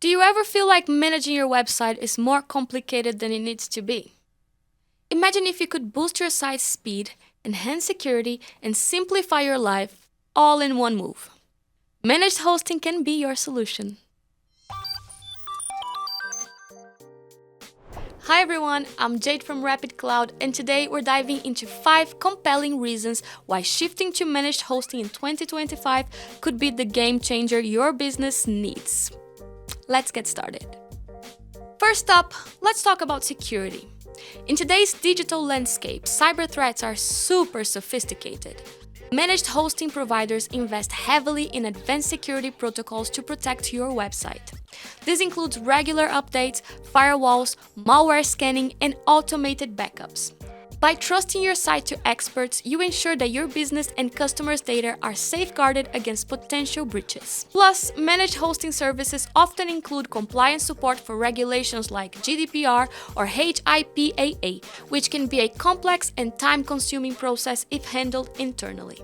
Do you ever feel like managing your website is more complicated than it needs to be? Imagine if you could boost your site's speed, enhance security, and simplify your life all in one move. Managed hosting can be your solution. Hi everyone, I'm Jade from Rapyd Cloud, and today we're diving into 5 compelling reasons why shifting to managed hosting in 2025 could be the game changer your business needs. Let's get started. First up, let's talk about security. In today's digital landscape, cyber threats are super sophisticated. Managed hosting providers invest heavily in advanced security protocols to protect your website. This includes regular updates, firewalls, malware scanning, and automated backups. By trusting your site to experts, you ensure that your business and customers' data are safeguarded against potential breaches. Plus, managed hosting services often include compliance support for regulations like GDPR or HIPAA, which can be a complex and time-consuming process if handled internally.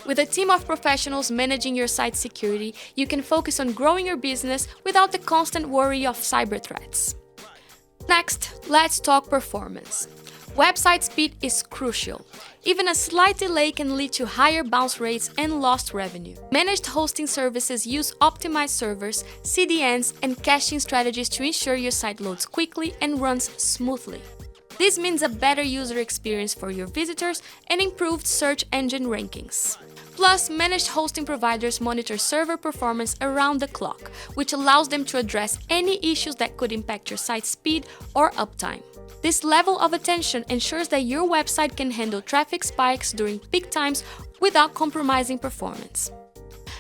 With a team of professionals managing your site's security, you can focus on growing your business without the constant worry of cyber threats. Next, let's talk performance. Website speed is crucial. Even a slight delay can lead to higher bounce rates and lost revenue. Managed hosting services use optimized servers, CDNs, and caching strategies to ensure your site loads quickly and runs smoothly. This means a better user experience for your visitors and improved search engine rankings. Plus, managed hosting providers monitor server performance around the clock, which allows them to address any issues that could impact your site's speed or uptime. This level of attention ensures that your website can handle traffic spikes during peak times without compromising performance.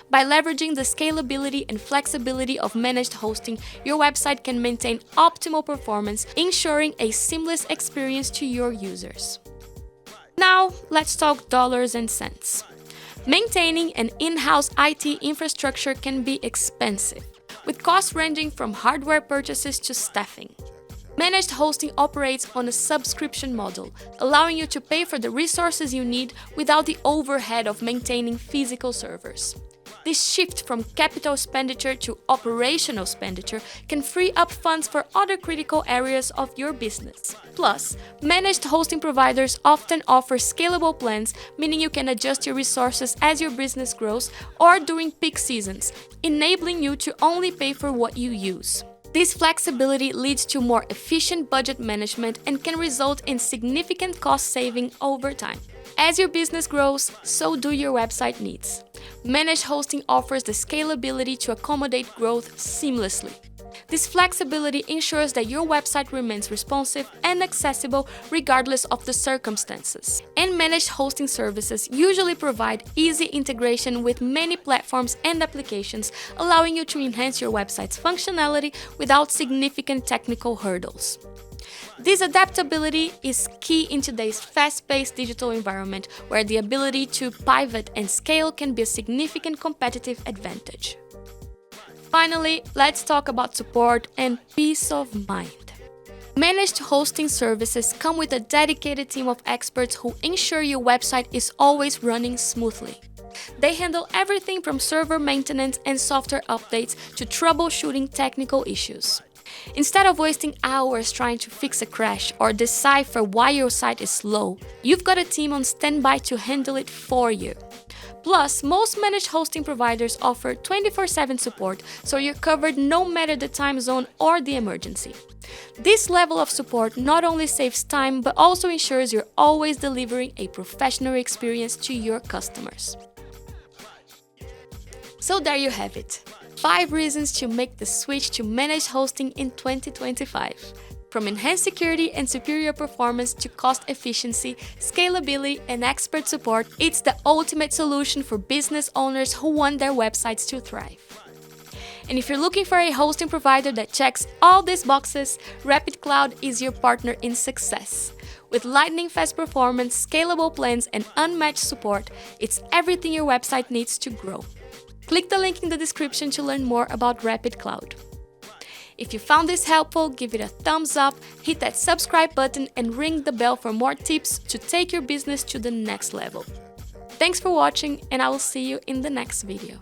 By leveraging the scalability and flexibility of managed hosting, your website can maintain optimal performance, ensuring a seamless experience to your users. Now, let's talk dollars and cents. Maintaining an in-house IT infrastructure can be expensive, with costs ranging from hardware purchases to staffing. Managed hosting operates on a subscription model, allowing you to pay for the resources you need without the overhead of maintaining physical servers. This shift from capital expenditure to operational expenditure can free up funds for other critical areas of your business. Plus, managed hosting providers often offer scalable plans, meaning you can adjust your resources as your business grows or during peak seasons, enabling you to only pay for what you use. This flexibility leads to more efficient budget management and can result in significant cost saving over time. As your business grows, so do your website needs. Managed hosting offers the scalability to accommodate growth seamlessly. This flexibility ensures that your website remains responsive and accessible regardless of the circumstances. And managed hosting services usually provide easy integration with many platforms and applications, allowing you to enhance your website's functionality without significant technical hurdles. This adaptability is key in today's fast-paced digital environment, where the ability to pivot and scale can be a significant competitive advantage. Finally, let's talk about support and peace of mind. Managed hosting services come with a dedicated team of experts who ensure your website is always running smoothly. They handle everything from server maintenance and software updates to troubleshooting technical issues. Instead of wasting hours trying to fix a crash or decipher why your site is slow, you've got a team on standby to handle it for you. Plus, most managed hosting providers offer 24/7 support, so you're covered no matter the time zone or the emergency. This level of support not only saves time, but also ensures you're always delivering a professional experience to your customers. So there you have it. 5 reasons to make the switch to managed hosting in 2025. From enhanced security and superior performance to cost efficiency, scalability, and expert support, it's the ultimate solution for business owners who want their websites to thrive. And if you're looking for a hosting provider that checks all these boxes, Rapyd Cloud is your partner in success. With lightning-fast performance, scalable plans, and unmatched support, it's everything your website needs to grow. Click the link in the description to learn more about Rapyd Cloud. If you found this helpful, give it a thumbs up, hit that subscribe button, and ring the bell for more tips to take your business to the next level. Thanks for watching, and I will see you in the next video.